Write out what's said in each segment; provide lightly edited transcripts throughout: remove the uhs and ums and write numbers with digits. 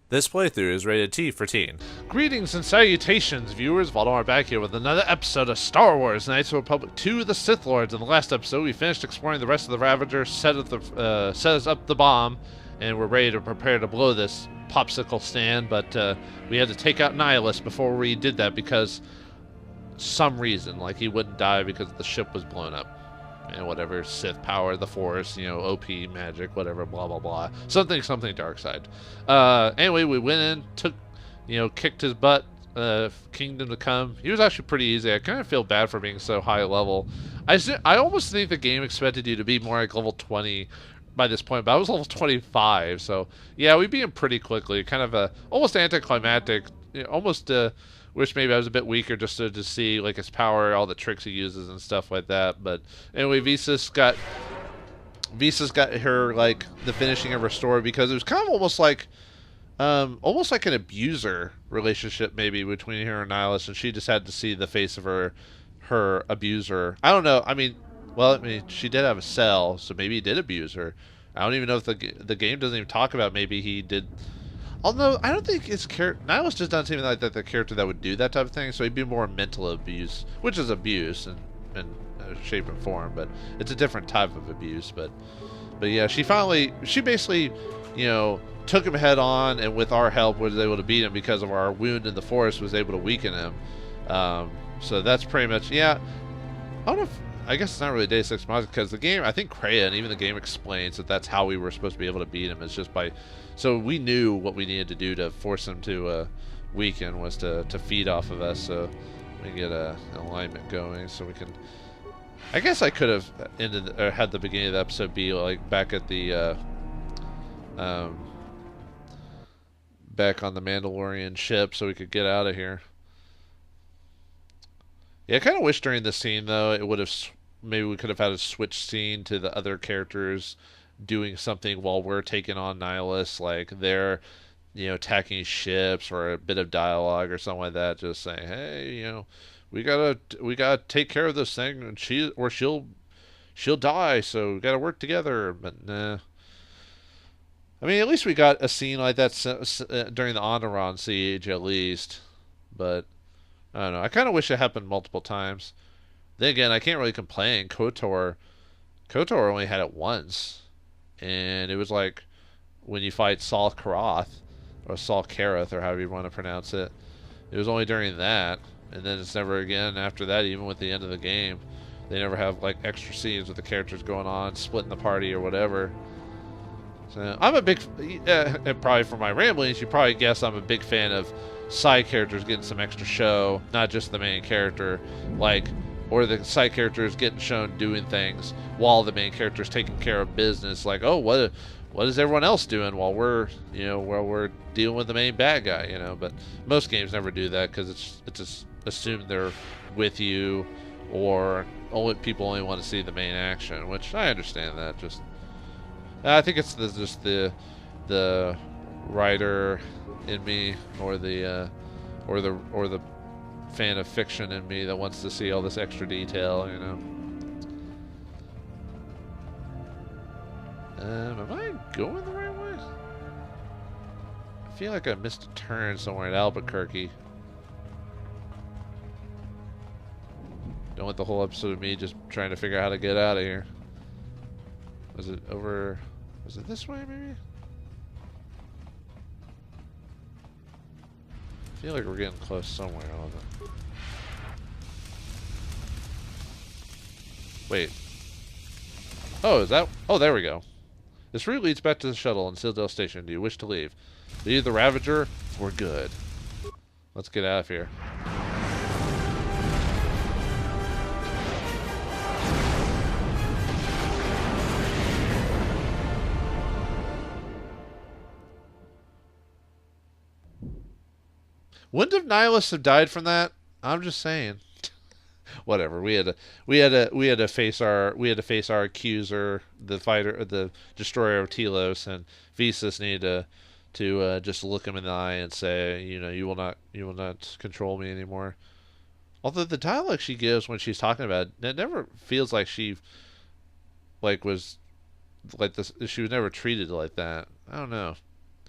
This playthrough is rated T for teen. Greetings and salutations, viewers. Vauldemare back here with another episode of Star Wars Knights of the Republic 2, The Sith Lords. In the last episode, we finished exploring the rest of the Ravager, set us up the bomb, and we're ready to prepare to blow this popsicle stand, but we had to take out Nihilus before we did that because some reason, like he wouldn't die because the ship was blown up. And whatever, Sith power, the Force, OP magic, whatever, blah, blah, blah. Something dark side. Anyway, we went in, took, kicked his butt, Kingdom to Come. He was actually pretty easy. I kind of feel bad for being so high level. I almost think the game expected you to be more like level 20 by this point, but I was level 25, so yeah, we beat him pretty quickly. Kind of almost anticlimactic, almost wish maybe I was a bit weaker just to see like his power, all the tricks he uses and stuff like that. But anyway, Visa's got her like the finishing of her story because it was kind of almost like an abuser relationship maybe between her and Nihilus, and she just had to see the face of her abuser. I don't know. She did have a cell, so maybe he did abuse her. I don't even know if the game doesn't even talk about maybe he did. Although, I don't think his character... Nihilus just doesn't seem like the character that would do that type of thing, so he'd be more mental abuse, which is abuse in shape and form, but it's a different type of abuse. But yeah, she basically, took him head on, and with our help was able to beat him because of our wound in the forest, was able to weaken him. So that's pretty much... Yeah, I don't know if... I guess it's not really Day 6 mods because the game, I think Kreia and even the game explains that that's how we were supposed to be able to beat him. It's just by, so we knew what we needed to do to force him to weaken was to feed off of us. So we get an alignment going, so we can. I guess I could have ended or had the beginning of the episode be like back at the back on the Mandalorian ship, so we could get out of here. Yeah, I kind of wish during this scene though it would have. Maybe we could have had a switch scene to the other characters doing something while we're taking on Nihilus, like they're, attacking ships, or a bit of dialogue or something like that, just saying, hey, we gotta take care of this thing, and she'll die, so we gotta work together. But nah. I mean, at least we got a scene like that during the Onderon siege, at least. But I don't know. I kind of wish it happened multiple times. Then again, I can't really complain. KOTOR only had it once, and it was like when you fight Saul Karath, or Saul Karath, or however you want to pronounce it. It was only during that, and then it's never again after that. Even with the end of the game, they never have like extra scenes with the characters going on, splitting the party or whatever. So I'm a big, and probably for my ramblings, you probably guess I'm a big fan of side characters getting some extra show, not just the main character, or the side characters getting shown doing things while the main character is taking care of business. Like, oh, what is everyone else doing while we're dealing with the main bad guy, But most games never do that because it's just assumed they're with you, or people only want to see the main action, which I understand that. Just I think it's just the writer in me, or the fan of fiction in me that wants to see all this extra detail, Am I going the right way? I feel like I missed a turn somewhere in Albuquerque. Don't want the whole episode of me just trying to figure out how to get out of here. Was it this way, maybe? I feel like we're getting close somewhere. Wait. Oh, is that... Oh, there we go. This route leads back to the shuttle in Silldale Station. Do you wish to leave? Leave the Ravager for good. Let's get out of here. Wouldn't have Nihilus have died from that? I'm just saying. Whatever. We had to face our accuser, the fighter, the destroyer of Telos, and Visas needed to just look him in the eye and say, you will not control me anymore. Although the dialogue she gives when she's talking about it never feels like she was like this. She was never treated like that. I don't know.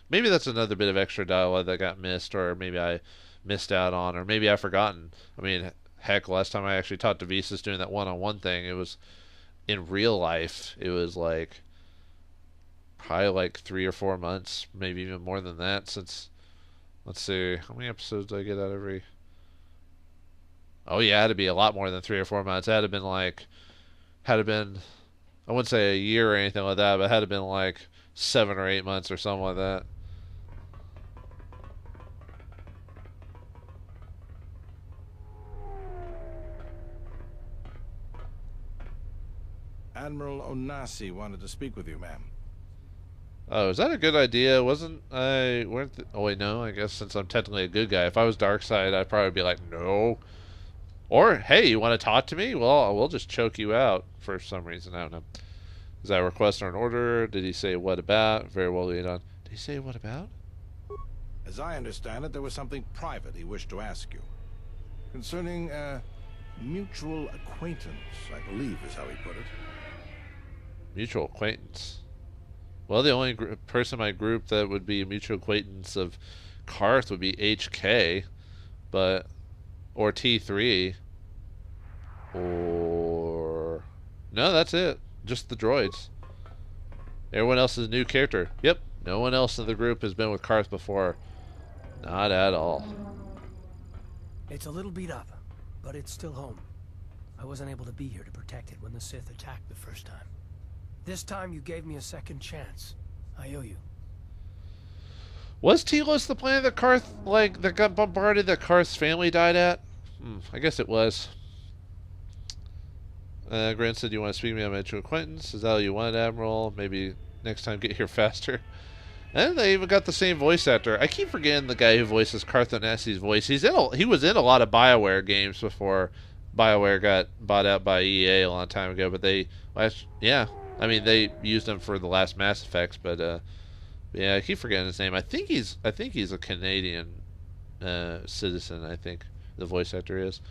maybe that's another bit of extra dialogue that got missed, or maybe I missed out on, or maybe I've forgotten. I mean, heck, last time I actually talked to Visas doing that one-on-one thing, it was in real life. It was like probably like 3 or 4 months, maybe even more than that. Since let's see, how many episodes do I get out every? Oh yeah, it had to be a lot more than 3 or 4 months. It had to been I wouldn't say a year or anything like that, but it had to been like 7 or 8 months or something like that. Admiral Onasi wanted to speak with you, ma'am. Oh, is that a good idea? Wasn't I? Oh wait, no. I guess since I'm technically a good guy, if I was dark side, I'd probably be like, no. Or hey, you want to talk to me? Well, we'll just choke you out for some reason. I don't know. Is that a request or an order? Did he say what about? Very well, lead on. Did he say what about? As I understand it, there was something private he wished to ask you. Concerning a mutual acquaintance, I believe is how he put it. Mutual acquaintance. Well, the only person in my group that would be a mutual acquaintance of Karth would be HK, or T3, or no, that's it. Just the droids. Everyone else is a new character. Yep, no one else in the group has been with Karth before. Not at all. It's a little beat up, but it's still home. I wasn't able to be here to protect it when the Sith attacked the first time. This time you gave me a second chance. I owe you. Was Telos the planet that Karth, that got bombarded, that Karth's family died at? I guess it was. Grant said, you want to speak to me on my mutual acquaintance? Is that all you want, Admiral? Maybe next time get here faster. And they even got the same voice actor. I keep forgetting the guy who voices Karth Onasi's voice. He was in a lot of BioWare games before BioWare got bought out by EA a long time ago. But they used him for the last Mass Effects. But yeah, I keep forgetting his name. I think he's a Canadian citizen. I think the voice actor is.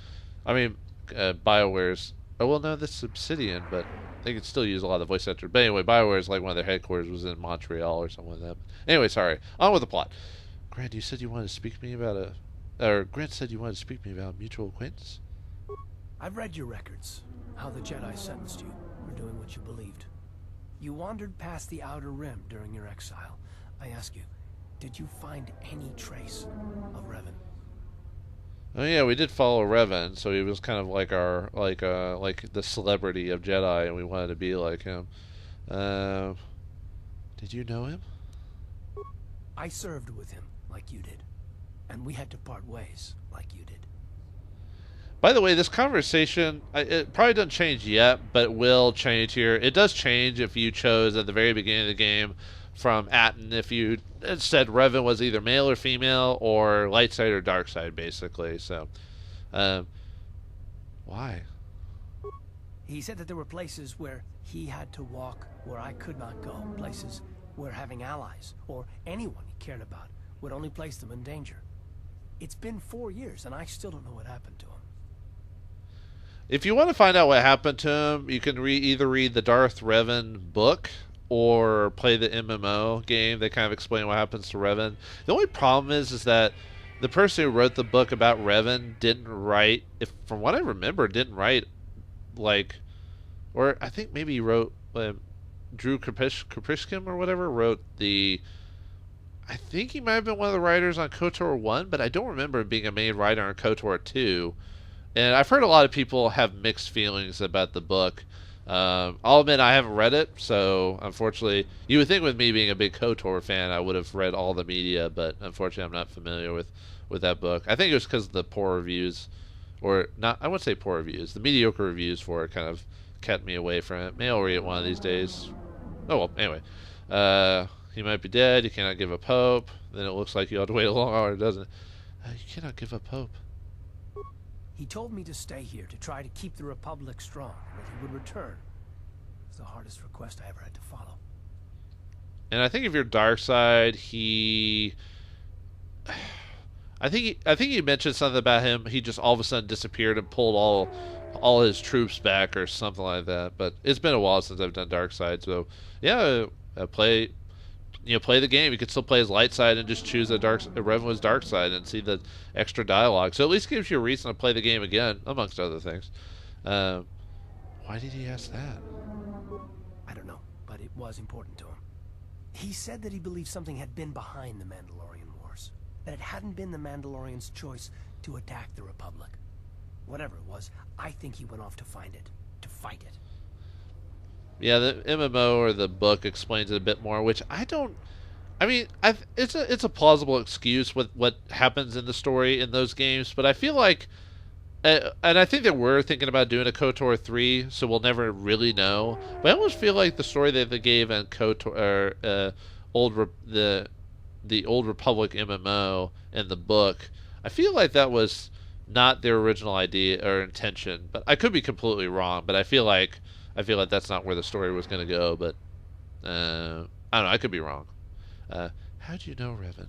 I mean, BioWare's. Oh well, no, this is Obsidian, but they could still use a lot of the voice actors. But anyway, BioWare's one of their headquarters was in Montreal or something like that. Anyway, sorry. On with the plot. Grant, you said you wanted to speak to me about Grant said you wanted to speak to me about a mutual acquaintance. I've read your records. How the Jedi sentenced you for doing what you believed. You wandered past the Outer Rim during your exile. I ask you, did you find any trace of Revan? Oh yeah, we did follow Revan, so he was kind of like our like the celebrity of Jedi, and we wanted to be like him. Did you know him? I served with him like you did, and we had to part ways like you did. By the way, this conversation, it probably doesn't change yet, but it will change here. It does change if you chose at the very beginning of the game from Atten, if you said Revan was either male or female, or light side or dark side, basically. So, why? He said that there were places where he had to walk where I could not go. Places where having allies, or anyone he cared about, would only place them in danger. It's been 4 years, and I still don't know what happened to him. If you want to find out what happened to him, you can either read the Darth Revan book or play the MMO game. They kind of explain what happens to Revan. The only problem is that the person who wrote the book about Revan didn't write, from what I remember, or I think maybe he wrote, Drew Kapriskin or whatever wrote I think he might have been one of the writers on KOTOR 1, but I don't remember him being a main writer on KOTOR 2. And I've heard a lot of people have mixed feelings about the book. I'll admit I haven't read it, so unfortunately, you would think with me being a big KOTOR fan, I would have read all the media, but unfortunately I'm not familiar with that book. I think it was because of the poor reviews, or not, I wouldn't say poor reviews, the mediocre reviews for it kind of kept me away from it. Maybe I'll read it one of these days. Oh well, anyway. He might be dead, you cannot give up hope. Then it looks like you have to wait a long hour, doesn't it? You cannot give up hope. He told me to stay here to try to keep the Republic strong, and that he would return. It's the hardest request I ever had to follow. And I think if you're dark side, I think he mentioned something about him. He just all of a sudden disappeared and pulled all his troops back or something like that. But it's been a while since I've done dark side, so yeah, play the game. You could still play his light side and just choose a Revan's dark side and see the extra dialogue. So at least gives you a reason to play the game again, amongst other things. Why did he ask that? I don't know, but it was important to him. He said that he believed something had been behind the Mandalorian Wars, that it hadn't been the Mandalorians' choice to attack the Republic. Whatever it was, I think he went off to find it, to fight it. Yeah, the MMO or the book explains it a bit more, which I don't. I mean, it's a plausible excuse with what happens in the story in those games, but I feel like, and I think that we're thinking about doing a KOTOR 3, so we'll never really know. But I almost feel like the story that they gave in KOTOR, the Old Republic MMO and the book, I feel like that was not their original idea or intention. But I could be completely wrong. But I feel like that's not where the story was going to go. But I don't know. I could be wrong. How do you know, Revan?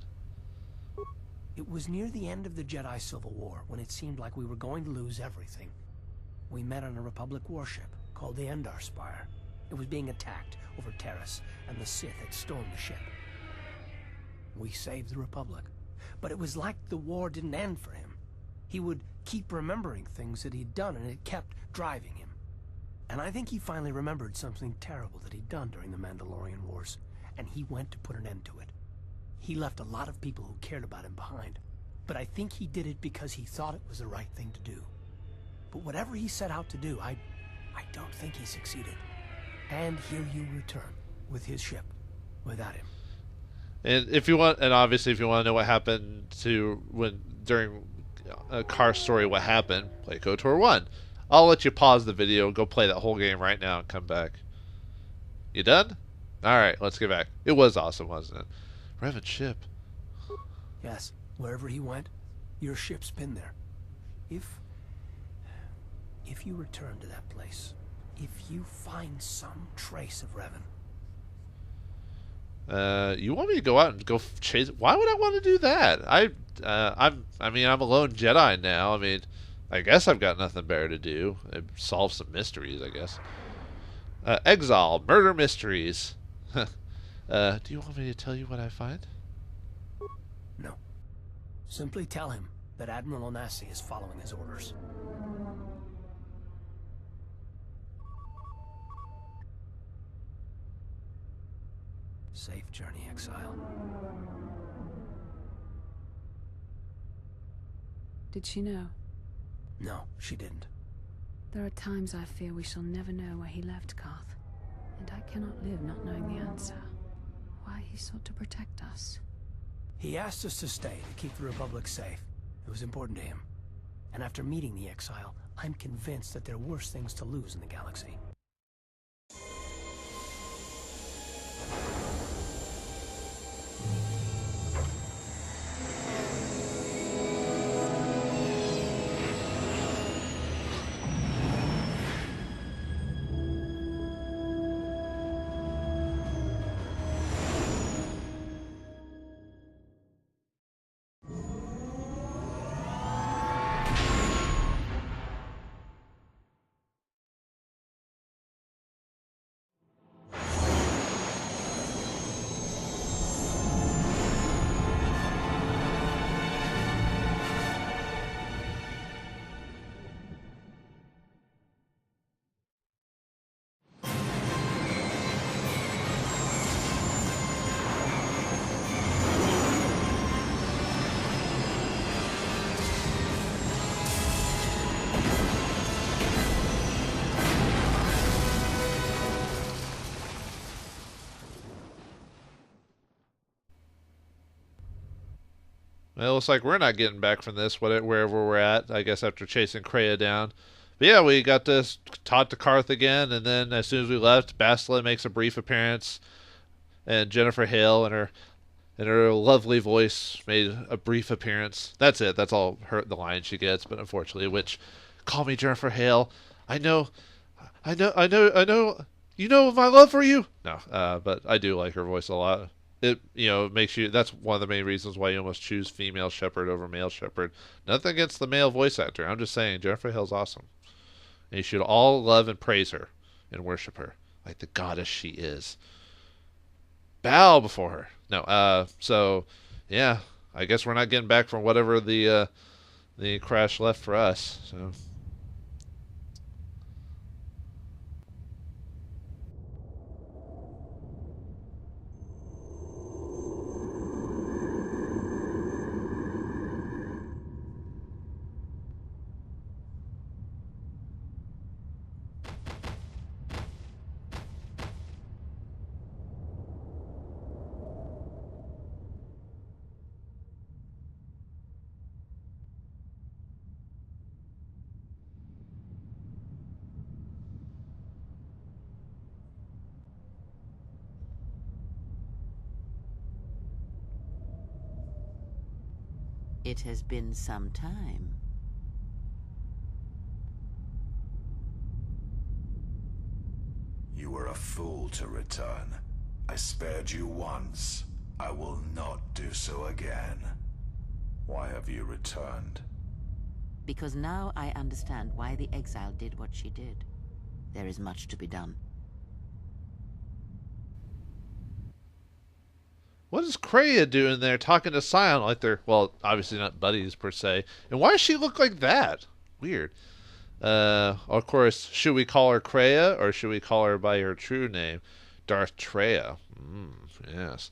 It was near the end of the Jedi Civil War, when it seemed like we were going to lose everything. We met on a Republic warship called the Endar Spire. It was being attacked over Terrace, and the Sith had stormed the ship. We saved the Republic, but it was like the war didn't end for him. He would keep remembering things that he'd done, and it kept driving him. And I think he finally remembered something terrible that he'd done during the Mandalorian Wars, and he went to put an end to it. He left a lot of people who cared about him behind, but I think he did it because he thought it was the right thing to do. But whatever he set out to do, I don't think he succeeded. And here you return, with his ship, without him. And if you want, and obviously if you want to know what happened during a car story, what happened, play KOTOR 1. I'll let you pause the video, go play that whole game right now and come back. You done? Alright, let's get back. It was awesome, wasn't it? Revan's ship. Yes, wherever he went, your ship's been there. If you return to that place, if you find some trace of Revan. You want me to go out and go chase? Why would I want to do that? I'm a lone Jedi now. I mean, I guess I've got nothing better to do. Solve some mysteries, I guess. Exile, murder mysteries. Do you want me to tell you what I find? No. Simply tell him that Admiral Onasi is following his orders. Safe journey, Exile. Did she know? No, she didn't. There are times I fear we shall never know where he left Karth, and I cannot live not knowing the answer. Why he sought to protect us. He asked us to stay to keep the Republic safe. It was important to him. And after meeting the Exile, I'm convinced that there are worse things to lose in the galaxy. Well, it looks like we're not getting back from this, wherever we're at, I guess, after chasing Kreia down. But yeah, we got this taught to Karth again, and then as soon as we left, Bastila makes a brief appearance, and Jennifer Hale and her lovely voice made a brief appearance. That's it. That's all the line she gets, but unfortunately, call me Jennifer Hale. I know, you know my love for you. No, but I do like her voice a lot. It makes you. That's one of the main reasons why you almost choose female shepherd over male shepherd. Nothing against the male voice actor. I'm just saying Jennifer Hale's awesome, and you should all love and praise her and worship her like the goddess she is. Bow before her. No, so, yeah, I guess we're not getting back from whatever the crash left for us, so... It has been some time. You were a fool to return. I spared you once. I will not do so again. Why have you returned? Because now I understand why the exile did what she did. There is much to be done. What is Kreia doing there talking to Scion like they're, well, obviously not buddies per se. And why does she look like that? Weird. Of course, should we call her Kreia or should we call her by her true name? Darth Treya. Yes.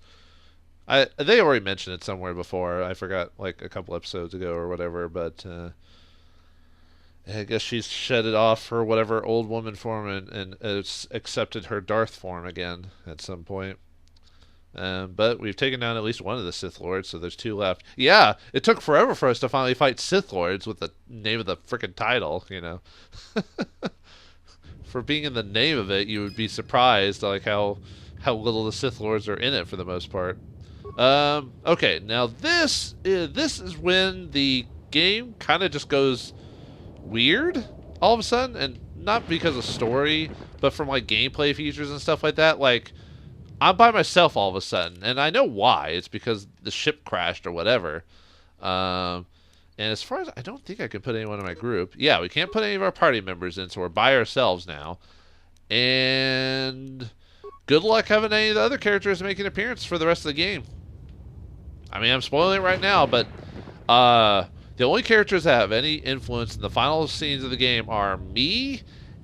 They already mentioned it somewhere before. I forgot, like, a couple episodes ago or whatever, but I guess she's shedded off her whatever old woman form and accepted her Darth form again at some point. But we've taken down at least one of the Sith Lords, so there's 2 left. Yeah, it took forever for us to finally fight Sith Lords with the name of the frickin' title, you know. For being in the name of it, you would be surprised, like, how little the Sith Lords are in it for the most part. Okay, now this is when the game kind of just goes weird all of a sudden, and not because of story, but from, like, gameplay features and stuff like that. Like, I'm by myself all of a sudden, and I know why. It's because the ship crashed or whatever. And as far as I don't think I can put anyone in my group. Yeah, we can't put any of our party members in, so we're by ourselves now. And good luck having any of the other characters make an appearance for the rest of the game. I mean, I'm spoiling it right now, but the only characters that have any influence in the final scenes of the game are me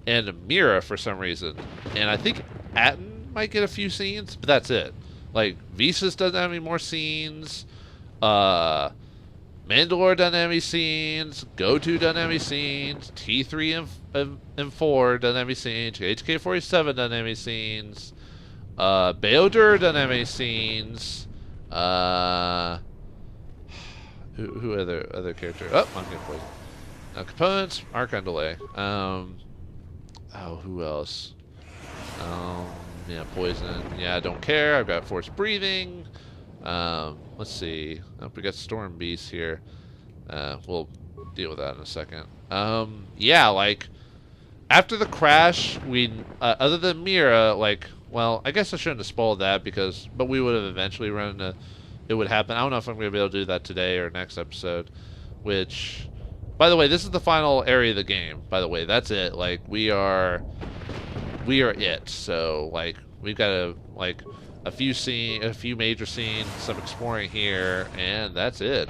and Mira for some reason. And I think Atten might get a few scenes, but that's it. Like, Visas doesn't have any more scenes. Mandalore doesn't have any scenes. Go-To doesn't have any scenes. T3 and 4 doesn't have any scenes. HK-47 doesn't have any scenes. BioWare doesn't have any scenes. Who other character? Oh, I'm getting poisoned. Components, Archon delay. Who else? Yeah, poison. Yeah, I don't care. I've got forced breathing. Let's see. Oh, we got Storm Beast here. We'll deal with that in a second. Yeah, like, after the crash, we, other than Mira, like, well, I guess I shouldn't have spoiled that but we would have eventually run into, it would happen. I don't know if I'm going to be able to do that today or next episode, which, by the way, this is the final area of the game, by the way. That's it. Like, we are it. So, like, we've got a few major scenes, some exploring here, and that's it.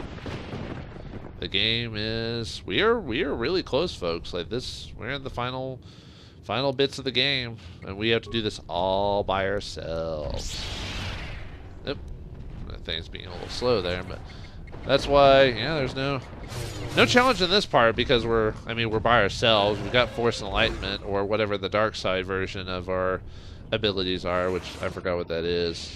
The game is, we are really close, folks. Like, this, we're in the final bits of the game, and we have to do this all by ourselves. Yep, that thing's being a little slow there, but that's why, yeah, there's no challenge in this part because we're by ourselves. We've got Force Enlightenment or whatever the dark side version of our abilities are, which I forgot what that is.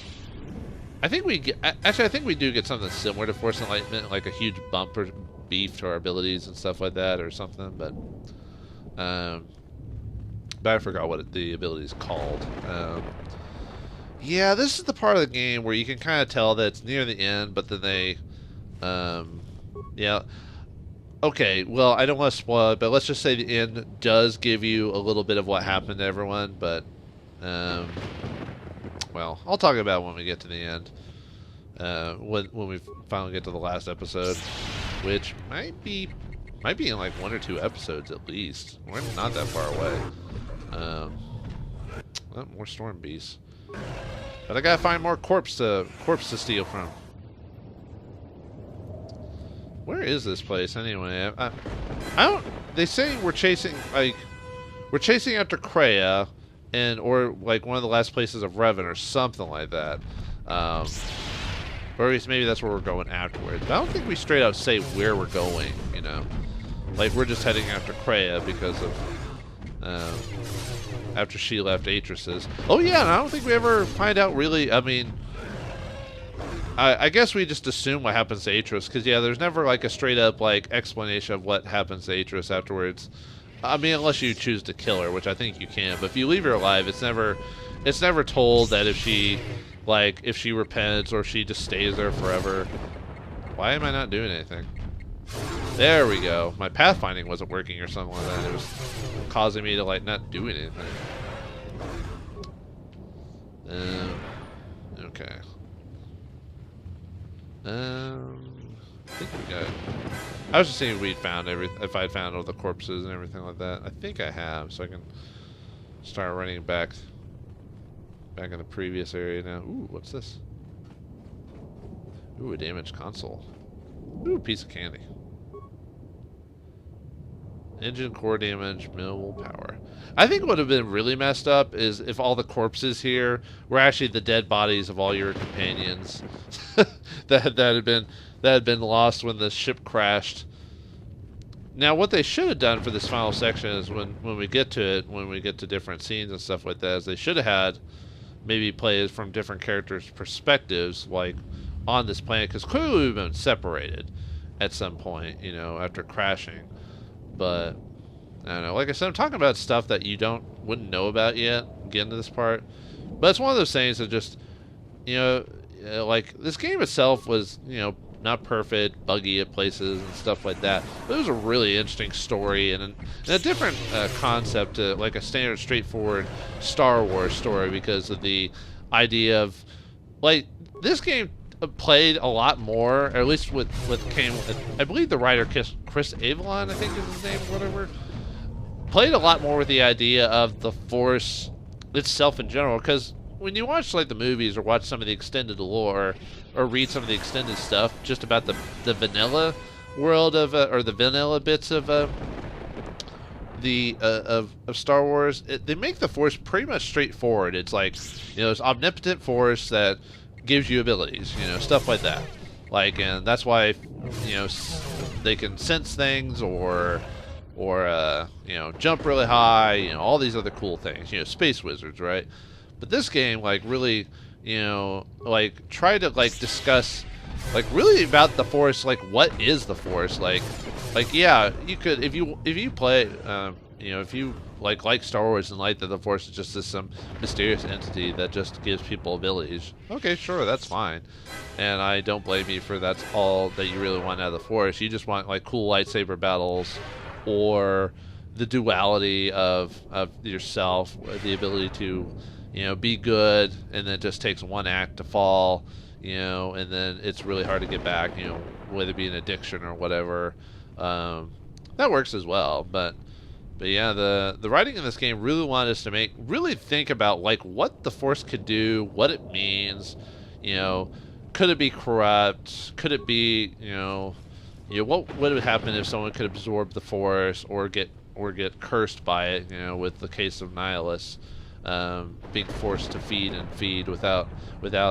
I think we get, actually I think we do get something similar to Force Enlightenment, like a huge bump or beef to our abilities and stuff like that or something, but I forgot what the ability is called. Yeah, this is the part of the game where you can kind of tell that it's near the end, but then they yeah. Okay, well, I don't want to spoil it, but let's just say the end does give you a little bit of what happened to everyone, but, well, I'll talk about it when we get to the end. When we finally get to the last episode, which might be in like 1 or 2 episodes at least. We're not that far away. Oh, more Storm Beasts. But I gotta find more corpse to steal from. Where is this place anyway? I don't. They say we're chasing after Kreia, or like one of the last places of Revan or something like that. Or at least maybe that's where we're going afterwards. But I don't think we straight out say where we're going. You know, like we're just heading after Kreia because of after she left Atris's. Oh yeah, and I don't think we ever find out really. I mean. I guess we just assume what happens to Atris, because yeah, there's never like a straight up like explanation of what happens to Atris afterwards. I mean, unless you choose to kill her, which I think you can. But if you leave her alive, it's never told that if she repents or if she just stays there forever. Why am I not doing anything? There we go. My pathfinding wasn't working or something like that. It was causing me to like not do anything. Okay. I think we got. I was just seeing if we'd found if I'd found all the corpses and everything like that. I think I have, so I can start running back in the previous area now. Ooh, what's this? Ooh, a damaged console. Ooh, piece of candy. Engine core damage, minimal power. I think what would have been really messed up is if all the corpses here were actually the dead bodies of all your companions that had been lost when the ship crashed. Now, what they should have done for this final section is when we get to it, when we get to different scenes and stuff like that, is they should have had maybe played from different characters' perspectives, like on this planet, because clearly we've been separated at some point, you know, after crashing. But I don't know. Like I said, I'm talking about stuff that you wouldn't know about yet. Getting to this part, but it's one of those things that just, you know, like this game itself was, you know, not perfect, buggy at places and stuff like that. But it was a really interesting story and a different concept to like a standard, straightforward Star Wars story, because of the idea of like this game played a lot more, or at least with came with, I believe the writer Chris Avellone, I think is his name, whatever, played a lot more with the idea of the Force itself in general. Because when you watch like the movies or watch some of the extended lore or read some of the extended stuff just about the vanilla world of or the vanilla bits of Star Wars, they make the Force pretty much straightforward. It's like, you know, this omnipotent Force that gives you abilities, you know, stuff like that. Like, and that's why, you know, they can sense things or you know, jump really high, you know, all these other cool things, you know, space wizards, right? But this game, like, really, you know, like, try to, like, discuss, like, really about the Force, like, what is the Force? Like, yeah, you could, if you play, you know, if you, like Star Wars and like that the Force is just some mysterious entity that just gives people abilities. Okay, sure, that's fine. And I don't blame you for that's all that you really want out of the Force. You just want, like, cool lightsaber battles, or the duality of yourself, the ability to, you know, be good, and then it just takes one act to fall, you know, and then it's really hard to get back, you know, whether it be an addiction or whatever. That works as well, but yeah, the writing in this game really wanted us to really think about, like, what the Force could do, what it means, you know, could it be corrupt, could it be, you know, what would happen if someone could absorb the Force or get cursed by it, you know, with the case of Nihilus, being forced to feed without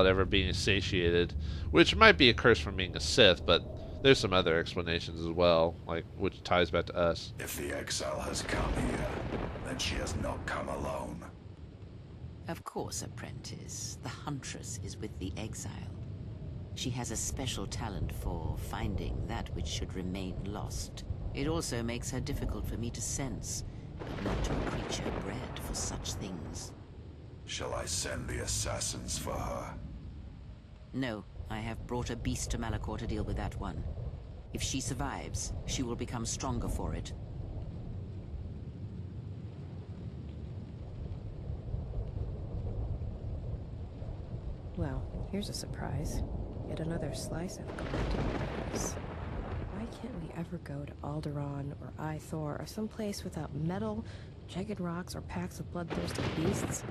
ever being satiated, which might be a curse from being a Sith, but there's some other explanations as well, like, which ties back to us. If the exile has come here, then she has not come alone. Of course, apprentice. The Huntress is with the exile. She has a special talent for finding that which should remain lost. It also makes her difficult for me to sense, but not to a creature bred for such things. Shall I send the assassins for her? No, I have brought a beast to Malachor to deal with that one. If she survives, she will become stronger for it. Well, here's a surprise. Yet another slice of galactic paradise. Why can't we ever go to Alderaan or Ithor or someplace without metal, jagged rocks, or packs of bloodthirsty beasts?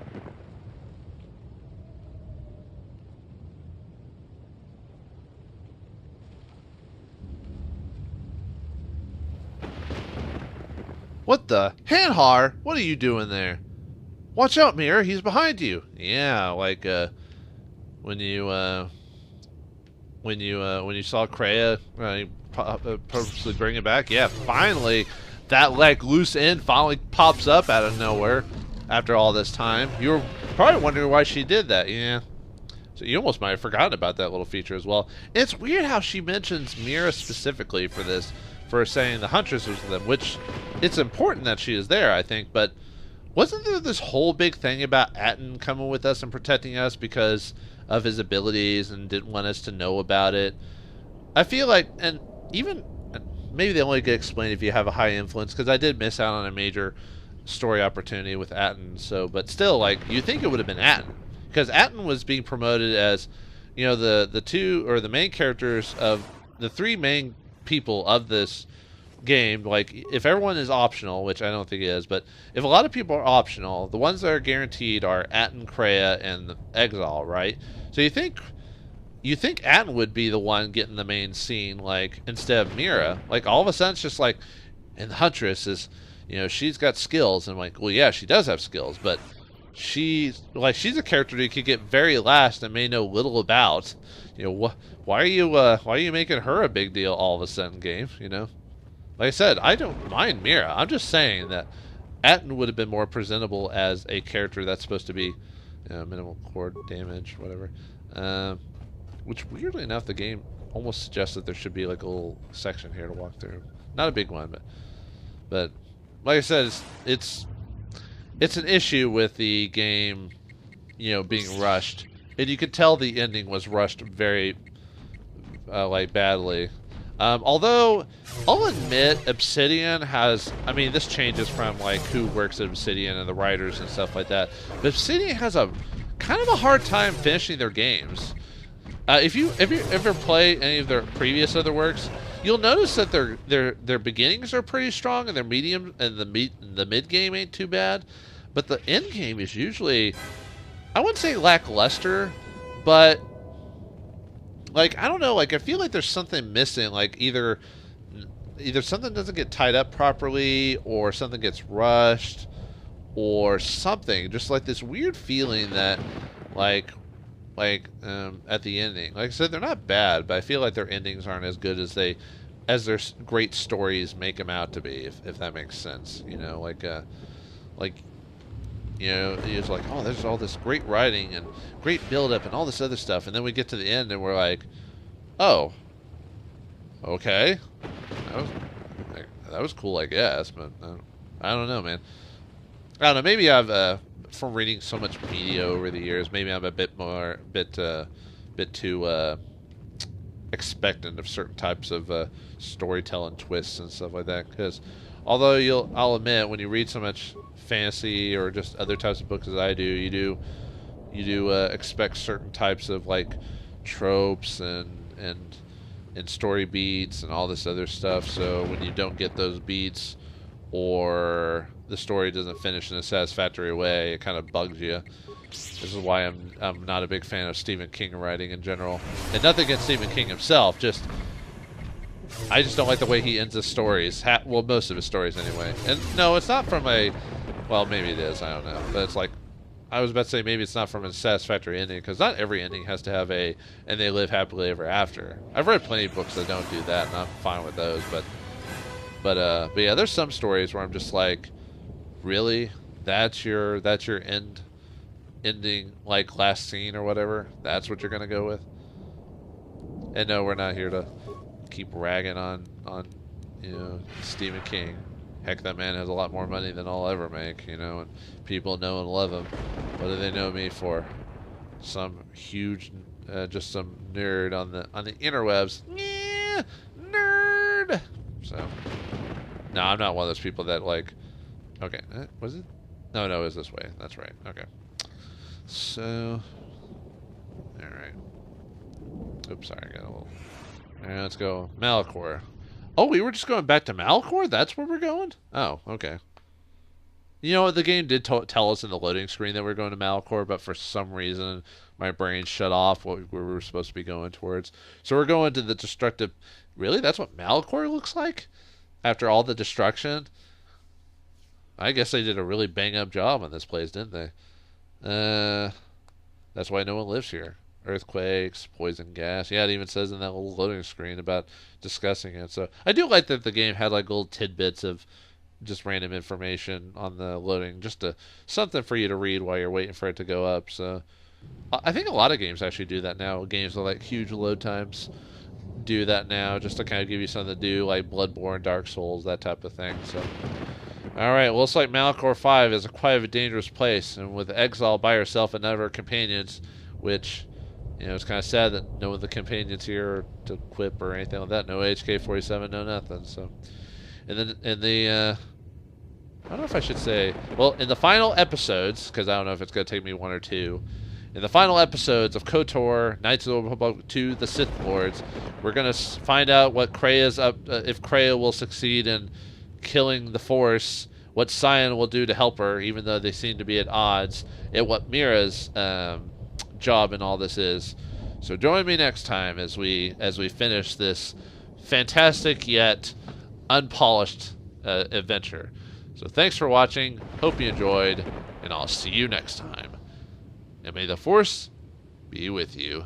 What the? Hanhar, what are you doing there? Watch out, Mira, he's behind you. Yeah, like, when you saw Kreia purposely bring it back, yeah, finally, that, like, loose end finally pops up out of nowhere after all this time. You were probably wondering why she did that, yeah. So you almost might have forgotten about that little feature as well. And it's weird how she mentions Mira specifically for this, for saying the Huntress was them, which it's important that she is there, I think, but wasn't there this whole big thing about Atton coming with us and protecting us because of his abilities and didn't want us to know about it? I feel like, and even, maybe they only get explained if you have a high influence, because I did miss out on a major story opportunity with Atton, so, but still, like, you think it would have been Atton, because Atton was being promoted as, you know, the two, or the main characters of, the three main people of this game. Like, if everyone is optional, which I don't think it is, but if a lot of people are optional, the ones that are guaranteed are Atton, Kreia, and Exile, right? So you think Atton would be the one getting the main scene, like, instead of Mira. Like, all of a sudden it's just like, and the Huntress is, you know, she's got skills, and I'm like, well, yeah, she does have skills, but she's a character you could get very last and may know little about. You know, why are you making her a big deal all of a sudden, game? You know, like I said, I don't mind Mira. I'm just saying that Atton would have been more presentable as a character that's supposed to be, you know, minimal core damage, whatever. Which, weirdly enough, the game almost suggests that there should be like a little section here to walk through. Not a big one, but like I said, it's an issue with the game, you know, being rushed, and you could tell the ending was rushed very, like, badly. Although, I'll admit, Obsidian has, I mean, this changes from, like, who works at Obsidian and the writers and stuff like that, but Obsidian has a kind of a hard time finishing their games. If you ever play any of their previous other works, you'll notice that their beginnings are pretty strong, and their medium and the mid game ain't too bad, but the end game is usually, I wouldn't say lackluster, but, like, I don't know, like, I feel like there's something missing, like either something doesn't get tied up properly, or something gets rushed, or something, just like this weird feeling that, like at the ending. Like I said, they're not bad, but I feel like their endings aren't as good as their great stories make them out to be, if that makes sense. You know, like you know, it's like, oh, there's all this great writing and great build-up and all this other stuff, and then we get to the end and we're like, oh, okay, that was cool, I guess, but I don't know, man. I don't know. Maybe I've from reading so much media over the years, maybe I'm a bit too expectant of certain types of storytelling twists and stuff like that. Because although I'll admit, when you read so much fantasy or just other types of books as I do, you do expect certain types of, like, tropes and story beats and all this other stuff. So when you don't get those beats, or the story doesn't finish in a satisfactory way, it kind of bugs you. This is why I'm not a big fan of Stephen King writing in general. And nothing against Stephen King himself, I just don't like the way he ends his stories. Well, most of his stories anyway. And no, it's not from well, maybe it is, I don't know. But it's like, I was about to say maybe it's not from a satisfactory ending, because not every ending has to have and they live happily ever after. I've read plenty of books that don't do that, and I'm fine with those, but yeah, there's some stories where I'm just like, really? That's your ending, like, last scene or whatever? That's what you're gonna go with? And no, we're not here to keep ragging on you know, Stephen King. Heck, that man has a lot more money than I'll ever make, you know, and people know and love him. What do they know me for? Some huge, just some nerd on the interwebs. Yeah, nerd. So, no, I'm not one of those people that, like, okay, was it? No, it was this way. That's right. Okay. So, all right. Oops, sorry, I got a little. All right, let's go. Malachor. Oh, we were just going back to Malachor? That's where we're going? Oh, okay. You know what? The game did tell us in the loading screen that we're going to Malachor, but for some reason, my brain shut off what we were supposed to be going towards. So we're going to the destructive. Really? That's what Malachor looks like? After all the destruction? I guess they did a really bang-up job on this place, didn't they? That's why no one lives here. Earthquakes, poison gas. Yeah, it even says in that little loading screen about discussing it. So I do like that the game had like little tidbits of just random information on the loading, just something for you to read while you're waiting for it to go up. So I think a lot of games actually do that now. Games with like huge load times do that now, just to kind of give you something to do, like Bloodborne, Dark Souls, that type of thing. So, all right, well, looks like Malachor 5 is quite a dangerous place, and with exile by herself and none of her companions, which, you know, it's kind of sad that no one of the companions here are to equip or anything like that. No HK-47, no nothing. So, and then in the I don't know if I should say, well, in the final episodes, because I don't know if it's going to take me one or two. In the final episodes of KOTOR, Knights of the Old Republic 2, the Sith Lords, we're going to find out what Krea's up, if Krea will succeed in killing the Force, what Cyan will do to help her, even though they seem to be at odds, and what Mira's job in all this is. So join me next time as we finish this fantastic yet unpolished adventure. So thanks for watching, hope you enjoyed, and I'll see you next time. And may the Force be with you.